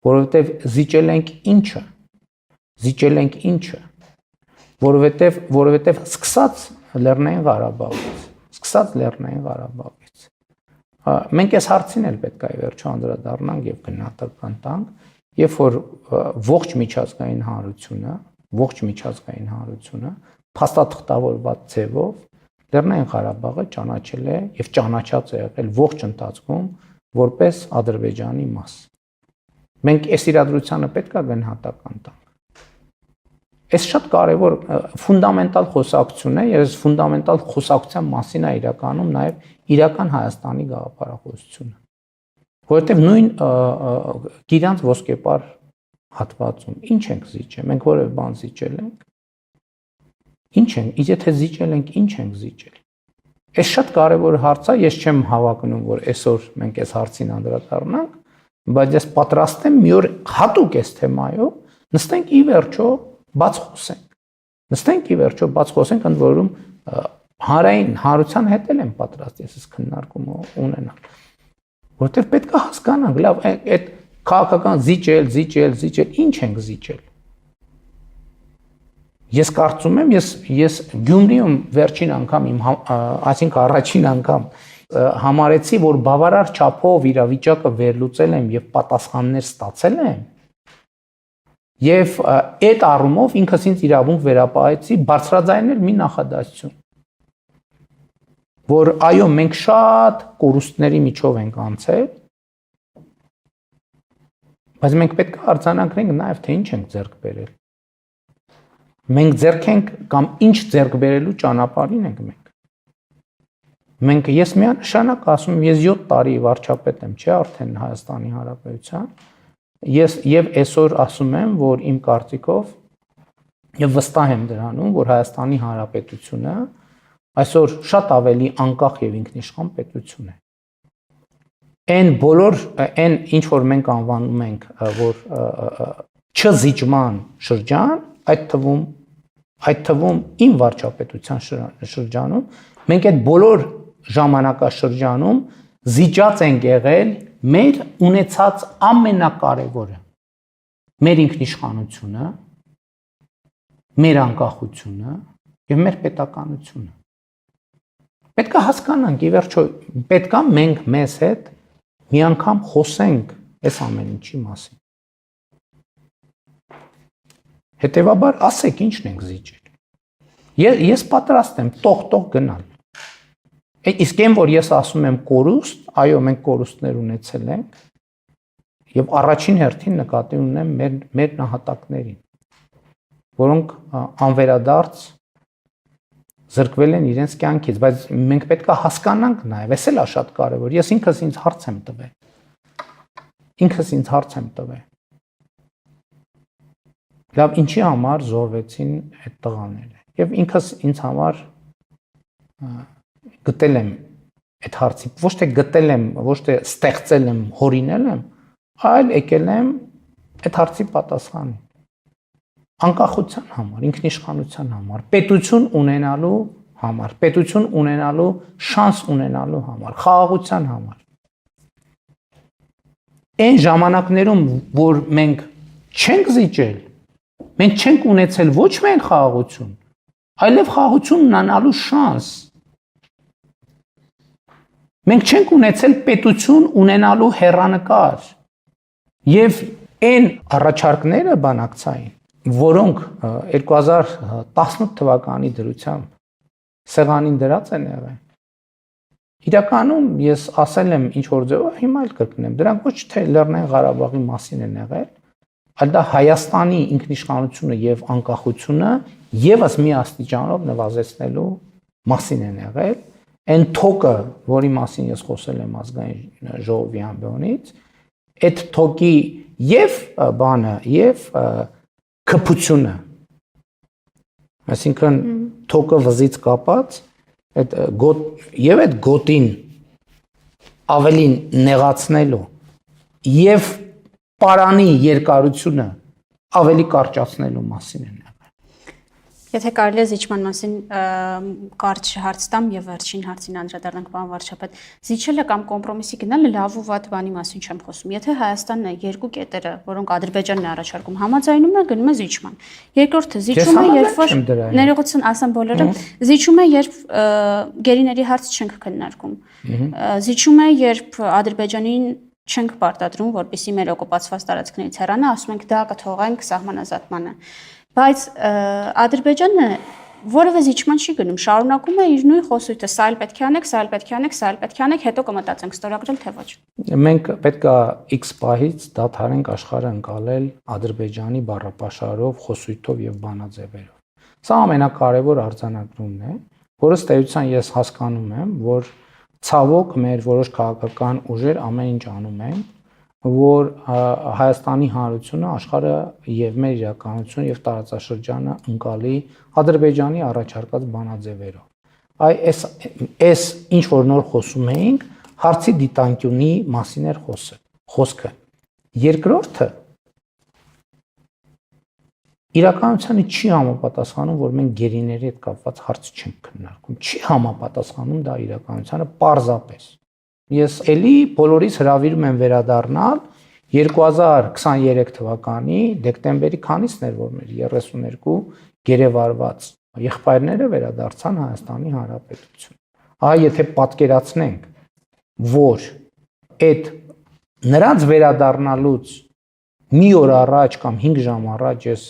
որովհետեւ զիջել ենք ինչը, որովհետեւ սկսած Լեռնային Ղարաբաղից, մենք այս հարցին էլ պետք է վերջո անդրադառնանք եւ գնահատական տանք, երբ որ ողջ միջազգային հանրությունը փաստաթղթավորված ձևով Լեռնային Ղարաբաղը ճանաչել է եւ ճանաչած է եղել ողջ ընթացքում որպես Ադրբեջանի մաս։ Մենք այս իրադրությանը պետք է գնահատական տանք։ Այս շատ կարևոր ֆունդամենտալ խոսակցություն է, եւ այս ֆունդամենտալ խոսակցության մասին է իրականում նաեւ իրական Հայաստանի գաղափարախոսությունը։ Որովհետեւ նույն գիրանց ոսկեպար հատվածում ինչ ենք զիջել, մենք որևէ բան զիջել ենք։ Ինչ են, եթե զիջել ենք, ինչ ենք զիջել։ Այս շատ կարևոր հարց է, ես չեմ հավակնում, որ այսօր մենք այս հարցին անդրադառնանք, բայց ես պատրաստ եմ մի օր հատուկ այս թեմայով նստենք ի վերջո բաց խոսենք։ Նստենք ի վերջո բաց խոսենք, ընդ որում հանրային հանրության հետ եմ պատրաստ ես քննարկում ունենալ։ Որտեվ պետք է հասկանանք, լավ, այդ քաղաքական զիջել, ինչ ենք զիջել։ Ես կարծում եմ, ես Գյումրիում վերջին անգամ այսինքն առաջին անգամ համարեցի, որ բավարար չափով իրավիճակը վերլուծել եմ եւ պատասխաններ ստացել եմ։ Եվ այդ առումով ինքս ինձ իրավունք վերապահեցի բարձրաձայնել մի նախադասություն, որ այո, մենք շատ կորուստների միջով ենք անցել, բայց մենք պետք է արձանագրենք նաեւ թե ինչ ենք ձեռք բերել։ Մենք ձեռք ենք կամ ինչ ձեռք բերելու ճանապարհին ենք մենք։ Ես միանշանակ ասում եմ, ես 7 տարի վարչապետ եմ, չէ, արդեն Հայաստանի Հանրապետության։ Ես եւ այսօր ասում եմ, որ իմ կարծիքով եւ վստահ եմ դրանում, որ Հայաստանի Հանրապետությունը այսօր շատ ավելի անկախ եւ ինքնիշխան պետություն է։ Այն բոլոր այն ինչ որ մենք անվանում ենք, որ չզիջման շրջան, այդ թվում իմ վարչապետության շրջանում մենք այդ բոլոր ժամանակաշրջանում զիջած ենք եղել մեր ունեցած ամենակարևորը, մեր ինքնիշխանությունը, մեր անկախությունը եւ մեր պետականությունը։ Պետք է հասկանանք, ի վերջո, պետք է մենք մեզ հետ մի անգամ խոսենք այս ամեն ինչի մասին։ Հետևաբար ասեք ինչն ենք զիջել։ Ես պատրաստ եմ տող գնալ։ Իսկ այն որ ես ասում եմ կորուստ, այո, մենք կորուստներ ունեցել ենք եւ առաջին հերթին նկատի ունեմ մեր նահատակներին, որոնք անվերադարձ զրկվել են իրենց կյանքից, բայց մենք պետք է հասկանանք նաեւ, էս էլ է շատ կարեւոր։ Ես ինքս ինձ հարց եմ տվել։ Լավ, ինչի համար զոհվեցին այդ տղաները։ Եվ ինքս ինձ համար գտել եմ այդ հարցի, ոչ թե գտել եմ, ոչ թե ստեղծել եմ, հորինել եմ, այլ եկել եմ այդ հարցի պատասխանին։ Անկախության համար, ինքնիշխանության համար, պետություն ունենալու համար, պետություն ունենալու շանս ունենալու համար, խաղաղության համար։ Այն ժամանակներում, որ մենք չենք զիջել, մենք չենք ունեցել ոչ միայն խաղաղություն, այլև խաղաղություն ունենալու շանս։ Մենք չենք ունեցել պետություն ունենալու հեռանկար։ Եվ այն առաջարկները բանակցային, որոնք 2018 թվականի դրությամբ սեղանին դրած են եղել։ Իրականում ես ասել եմ ինչ որ ձևով, հիմա էլ կրկնեմ, դրանք ոչ թե Լեռնային Ղարաբաղի մասին են եղել, այլ դա Հայաստանի ինքնիշխանությունը եւ անկախությունը եւս մի աստիճանով նվազեցնելու մասին են եղել։ Այն թոկը, որի մասին ես խոսել եմ ազգային ժողովի ամբիոնից, այդ թոկի եւ բանը եւ քփությունը, այսինքն թոկը վզից կապած, այդ գոտին ավելի նեղացնելու եւ պարանի երկարությունը ավելի կարճացնելու մասին են եղել։ Եթե կարելի է զիջման մասին կարճ հարց տամ եւ վերջին հարցին անդրադառնանք, պարոն վարչապետ, զիջելը կամ կոմպրոմիսի գնալը լավ ու վատ բանի մասին չեմ խոսում։ Եթե Հայաստանն է երկու կետերը, որոնք Ադրբեջանն է առաջարկում, համաձայնում է, գնում է զիջման։ Երկրորդը զիջում է, երբ որ ներողություն ասեմ բոլորը, զիջում է, երբ գերիների հարց չենք քննարկում։ Զիջում է, երբ Ադրբեջանին չենք պարտադրում, որպեսզի մեր օկուպացված տարածքներից հեռանա, ասում ենք դա կթողենք սահմանազատմանը։ Բայց Ադրբեջանը որևէ զիջման չի գնում, շարունակում է իր նույն խոսույթը, սա էլ պետք է անեք, սա էլ պետք է անեք, սա էլ պետք է անեք, հետո կմտածենք ստորագրել թե ոչ։ Մենք պետք է X պահից դադարենք աշխարհը ընկալել Ադրբեջանի բառապաշարով, խոսույթով եւ բանաձևերով։ Սա ամենակարևոր արձանագրումն է, որը ըստ էության ես հասկանում եմ, որ ցավոք մեր որոշ քաղաքական ուժեր ամեն ինչ անում են, որ Հայաստանի Հանրությունը, աշխարհը եւ մեր իրականությունը եւ տարածաշրջանը ընկալի Ադրբեջանի առաջարկած բանաձևերով։ Այս ինչ որ նոր խոսում էինք, հարցի դիտանկյունի մասին էր խոսքը։ Երկրորդը իրականությանը չի համապատասխանում, որ մենք գերիների հետ կապված հարց չենք քննարկում։ Չի համապատասխանում դա իրականությանը պարզապես։ Ես էլի բոլորիս հրավիրում եմ վերադառնալ 2023 թվականի դեկտեմբերի քանիսն էր, որ մեր 32 գերեվարված եղբայրները վերադարձան Հայաստանի Հանրապետություն։ Եթե պատկերացնենք, որ այդ նրանց վերադառնալուց մի օր առաջ կամ 5 ժամ առաջ ես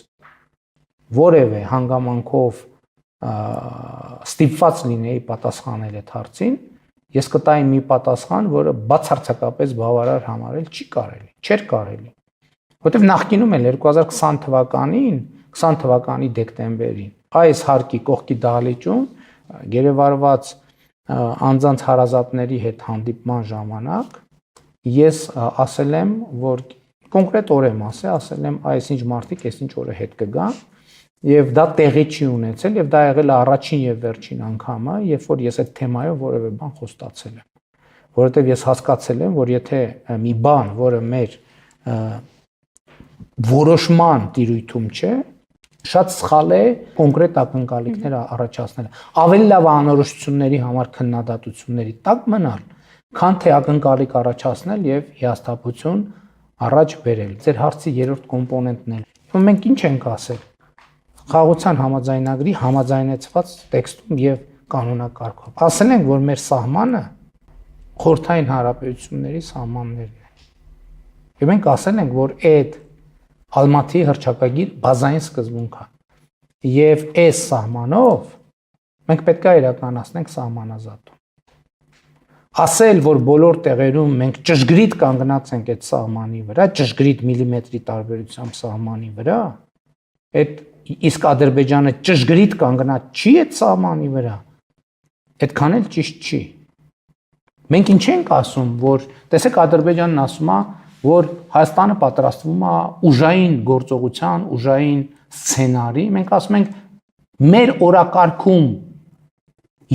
որևէ հանգամանքով ստիպված լինեի պատասխանել այդ հարցին, ես կտայի մի պատասխան, որը բացարձակապես բավարար համարել չէր կարելի։ Որտեվ նախկինում էլ 2020 թվականին, 20 թվականի դեկտեմբերին, այս հարկի կողքի դահլիճում գերեվարված անձանց հարազատների հետ հանդիպման ժամանակ ես ասել եմ, որ կոնկրետ օր եմ ասել եմ, այսինչ մարդիկ այսինչ օրը հետ կգան, եւ դա տեղի չի ունեցել եւ դա եղել է առաջին եւ վերջին անգամը, երբ որ ես այդ թեմայով որևէ բան խոստացել եմ, որովհետեւ ես հասկացել եմ, որ եթե մի բան, որը մեր որոշման տիրույթում չէ, շատ սխալ է կոնկրետ ակնկալիքներ առաջացնել։ Ավելի լավ է անորոշությունների համար քննադատությունների տակ մնալ, քան թե ակնկալիք առաջացնել եւ հիասթափություն առաջ բերել։ Ձեր հարցի երրորդ կոմպոնենտն է։ Մենք ինչ ենք ասել։ Խաղաղության համաձայնագրի համաձայնեցված տեքստում եւ կանոնակարգով։ Ասել ենք, որ մեր սահմանը խորհրդային հանրապետությունների սահմաններն են։ Եվ մենք ասել ենք, որ այդ Ալմատիի հռչակագիր բազային սկզբունք է։ Եվ այս սահմանով մենք պետք է իրականացնենք սահմանազատում։ Ասել, որ բոլոր տեղերում մենք ճշգրիտ կանգնած ենք այդ սահմանի վրա, ճշգրիտ միլիմետրի տարբերությամբ սահմանի վրա, այդ իսկ Ադրբեջանը ճշգրիտ կանգնած չի այդ սահմանի վրա, այդքան էլ ճիշտ չի։ Մենք ինչ ենք ասում, որ տեսեք Ադրբեջանն ասում է, որ Հայաստանը պատրաստվում է ուժային գործողության, ուժային սցենարի, մենք ասում ենք մեր օրակարգում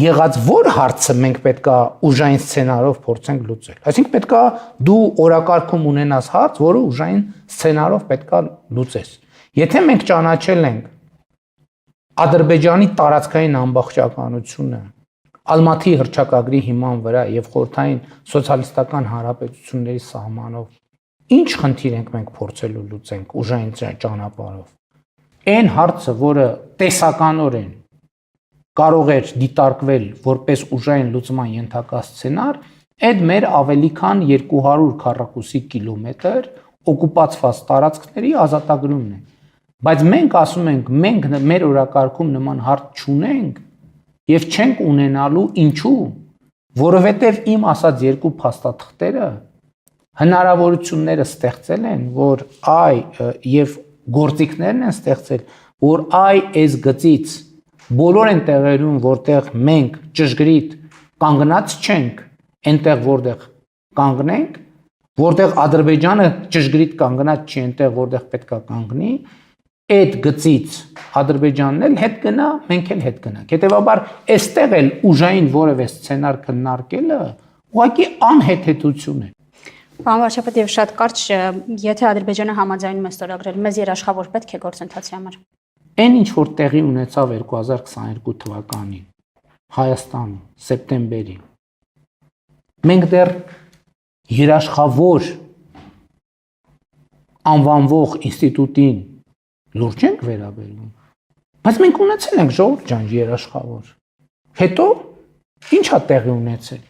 եղած որ հարցը մենք պետքա ուժային սցենարով փորձենք լուծել։ Այսինքն պետքա դու օրակարգում ունենաս հարց, որը ուժային սցենարով պետքա լուծես։ Եթե մենք ճանաչել ենք Ադրբեջանի տարածքային ամբողջականությունը Ալմատիի հռչակագրի հիման վրա եւ խորհրդային սոցիալիստական հանրապետությունների սահմանով, ինչ խնդիր ենք մենք փորձելու լուծենք ուժային ճանապարհով։ Այն հարցը, որը տեսականորեն կարող էր դիտարկվել որպես ուժային լուծման ենթակա սցենար, այդ մեր ավելի քան 200 քառակուսի կիլոմետր օկուպացված տարածքների ազատագրումն է։ Բայց մենք ասում ենք, մենք մեր օրակարգում նման հարց չունենք եւ չենք ունենալու, ինչու՞, որովհետեւ իմ ասած երկու փաստաթղթերը հնարավորությունները ստեղծել են, որ եւ գործիքներն են ստեղծել, որ այս գծից բոլոր այն տեղերում, որտեղ մենք ճշգրիտ կանգնած չենք, այնտեղ որտեղ կանգնենք, որտեղ Ադրբեջանը ճշգրիտ կանգնած չի, այնտեղ որտեղ պետք է կանգնի, այդ գծից Ադրբեջանն էլ հետ գնա, մենք էլ հետ գնանք։ Հետևաբար, այստեղ էլ ուժային որևէ սցենար քննարկելը ուղղակի անհեթեթություն է։ Պարոն վարչապետ, եւ շատ կարճ, եթե Ադրբեջանը համաձայնում է ստորագրել, մեզ երաշխավոր պետք է գործընթացի համար։ Այն ինչ որ տեղի ունեցավ 2022 թվականին Հայաստանում սեպտեմբերին, մենք դեռ երաշխավոր անվանվող ինստիտուտին լուրջ ենք վերաբերվում, բայց մենք ունեցել ենք ժողովուրդ ջան երաշխավոր։ Հետո ի՞նչ է տեղի ունեցել։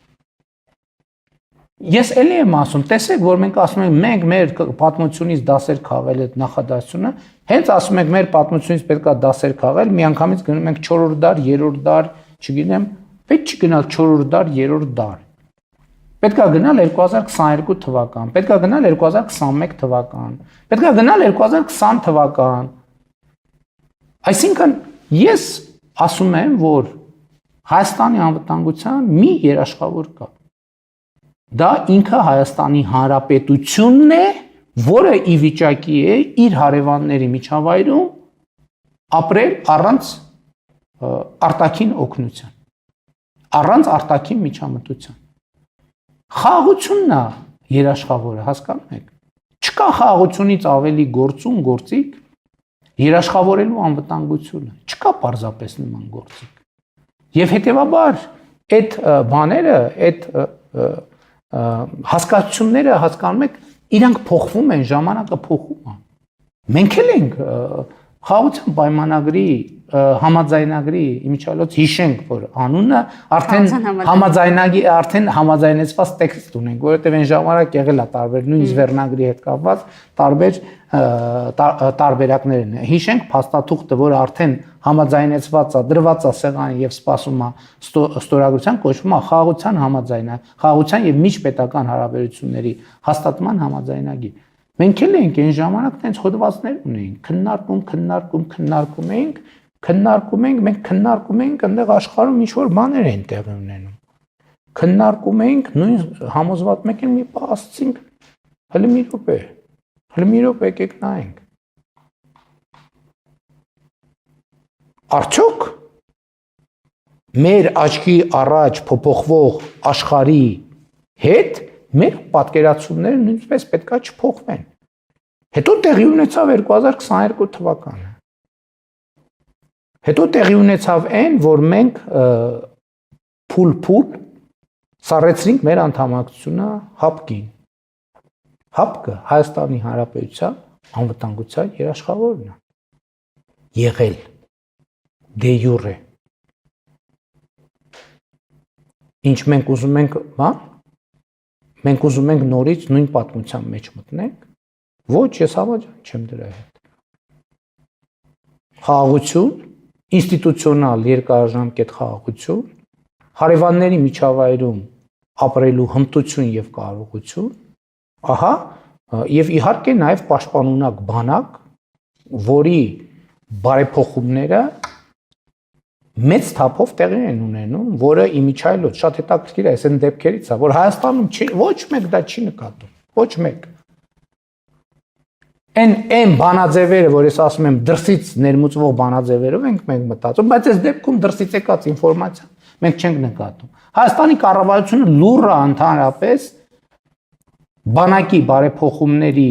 Ես էլի եմ ասում, տեսեք, որ մենք ասում ենք, մենք մեր պատմությունից դասեր քաղել այդ նախադասությունը, հենց ասում ենք մեր պատմությունից պետքա դասեր քաղել, միանգամից գնում ենք 4-րդ դար, 3-րդ դար, չգիտեմ, պետք չի գնալ 4-րդ դար, 3-րդ դար։ Պետքա գնալ 2022 թվական, պետքա գնալ 2021 թվական, պետքա գնալ 2020 թվական։ Այսինքն ես ասում եմ, որ Հայաստանի անվտանգության մի երաշխավոր կա։ դա ինքը Հայաստանի Հանրապետությունն է, որը ի վիճակի է իր հարևանների միջավայրում ապրել առանց արտաքին օգնության, առանց արտաքին միջամտության։ Խաղաղությունն է երաշխավորը, հասկանում եք։ Չկա խաղաղությունից ավելի գործիկ երաշխավորելու անվտանգությունը, չկա պարզապես նման գործիկ։ Եվ հետևաբար այդ բաները, այդ հասկացությունները, հասկանում եք, իրանք փոխվում են, ժամանակը փոխում է։ Մենք էլ ենք խաղաղության պայմանագրի համաձայնագրի իմիջիալոց հիշենք, որ անունը արդեն համաձայնեցված տեքստ ունենք, որովհետև այն ժամանակ եղել է տարբեր նույնիսկ վերնագրի հետ կապված տարբեր տարբերակներ են։ Հիշենք փաստաթուղթը, որը արդեն համաձայնեցված է, դրված է սեղանին եւ սպասում է ստորագրության, կոչվում է խաղաղության համաձայնագիր, խաղաղության եւ միջպետական հարաբերությունների հաստատման համաձայնագիր։ Մենք էլ ենք այն ժամանակ տենց հոդվածներ ունեինք, մենք քննարկում ենք, այնտեղ աշխարհում ինչ որ բաներ են տեղի ունենում։ Քննարկում ենք, նույն համոզված մեկ էլ մի բան ասացինք, հələ մի րոպե եկեք նայենք։ Արդյոք մեր աչքի առաջ փոփոխվող աշխարհի հետ մեր պատկերացումները նույնպես պետքա չփոխվեն։ Հետո տեղի ունեցավ 2022 թվականը։ Հետո տեղի ունեցավ այն, որ մենք փուլ սառեցրինք մեր անդամակցությունը ՀԱՊԿ-ին։ ՀԱՊԿ-ը Հայաստանի Հանրապետության անվտանգության երաշխավորն է եղել դե յուրե։ Ինչ մենք ուզում ենք, մենք ուզում ենք նորից նույն պատմության մեջ մտնենք, ոչ, ես համաձայն չեմ դրա հետ։ Խաղաղություն, ինստիտուցիոնալ երկարաժամկետ խաղաղություն, հարևանների միջավայրում ապրելու հմտություն եւ կարողություն, ահա, եւ իհարկե նաեւ պաշտպանունակ բանակ, որի բարեփոխումները մեծ թափով տեղի են ունենում, որը իմիջիալոց շատ հետաքրքիր է, այսեն դեպքերից է, որ Հայաստանում ոչ մեկ դա չի նկատում, ոչ մեկ։ Այն բանաձևերը, որ ես ասում եմ, դրսից ներմուծվող բանաձևերով ենք մենք մտածում, բայց այս դեպքում դրսից եկած ինֆորմացիա մենք չենք նկատում։ Հայաստանի կառավարությունը լուրը ընդհանրապես բանակի բարեփոխումների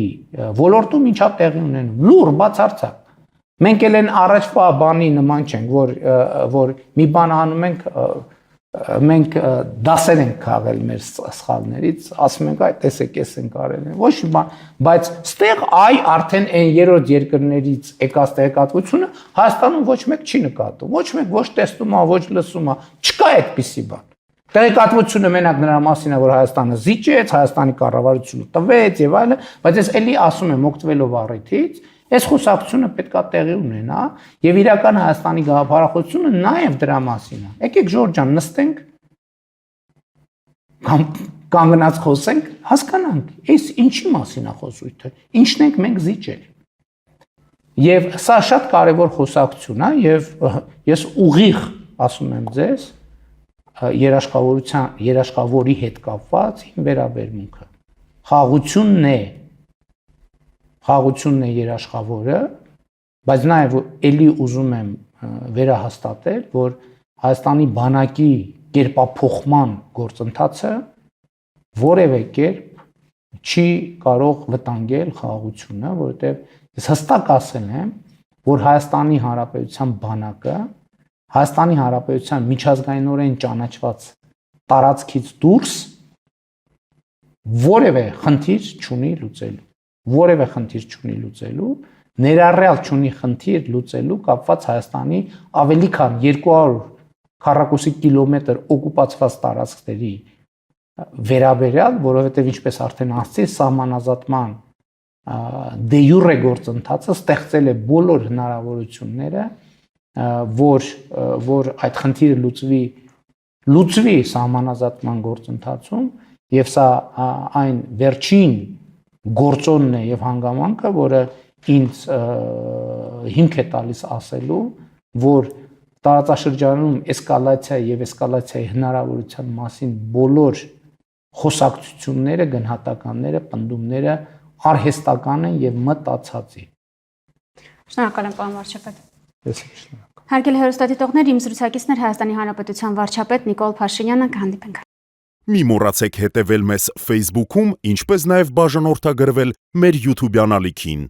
ոլորտում ինչա տեղի ունենում, լուր բացարձակ։ Մենք էլ են առաջվա բանի նման չենք, որ մի բան անում ենք, մենք դասեր ենք քաղել մեր սխալներից, ասում ենք, այ տեսեք, էս ենք արել, ոչ մի բան, բայց ստեղ արդեն այն երրորդ երկրներից եկած տեղեկատվությունը Հայաստանում ոչ մեկ չի նկատում, ոչ մեկ ոչ տեսնում է, ոչ լսում է, չկա այդպիսի բան։ Տեղեկատվությունը մենակ նրա մասին է, որ Հայաստանը զիջեց, Հայաստանի կառավարությունը տվեց եւ այլն, բայց ես էլի ասում եմ, օգտվելով առիթից, այս խոսակցությունը պետքա տեղի ունենա եւ իրական Հայաստանի գաղափարախոսությունը նաեւ դրա մասին է։ Եկեք Ժորժ ջան, նստենք կանգնած խոսենք, հասկանանք, այս ինչի մասին է խոսույթը, ինչն ենք մենք զիջել։ Եվ սա շատ կարևոր խոսակցություն է եւ ես ուղիղ ասում եմ ձեզ երաշխավորի հետ կապված իմ վերաբերմունքը։ Խաղաղությունն է երաշխավորը, բայց նաև էլի ուզում եմ վերահաստատել, որ Հայաստանի բանակի կերպափոխման գործընթացը որևէ կերպ չի կարող վտանգել խաղաղությունը, որովհետև ես հստակ ասել եմ, որ Հայաստանի Հանրապետության բանակը Հայաստանի Հանրապետության միջազգայինորեն ճանաչված տարածքից դուրս որևէ խնդիր չունի լուծելու, ներառյալ չունի խնդիր լուծելու կապված Հայաստանի ավելի քան 200 քառակուսի կիլոմետր օկուպացված տարածքների վերաբերյալ, որովհետև ինչպես արդեն ասացի, սահմանազատման դե յուրե գործընթացը ստեղծել է բոլոր հնարավորությունները, որ այդ խնդիրը լուծվի սահմանազատման գործընթացում, եւ սա այն վերջին գործոնն է եւ հանգամանքը, որը ինձ հիմք է տալիս ասելու, որ տարածաշրջանում էսկալացիա եւ էսկալացիայի հնարավորության մասին բոլոր խոսակցությունները, գնահատականները, պնդումները արհեստական են եւ մտածածի։ Շնորհակալ եմ, պարոն վարչապետ։ Ես եմ շնորհակալ։ Հարգելի հեռուստադիտողներ, իմ զրուցակիցներ Հայաստանի Հանրապետության վարչապետ Նիկոլ Փաշինյանը, կհանդիպենք։ Մի մոռացեք հետևել մեզ Facebook-ում, ինչպես նաև բաժանորդագրվել մեր YouTube-յան ալիքին։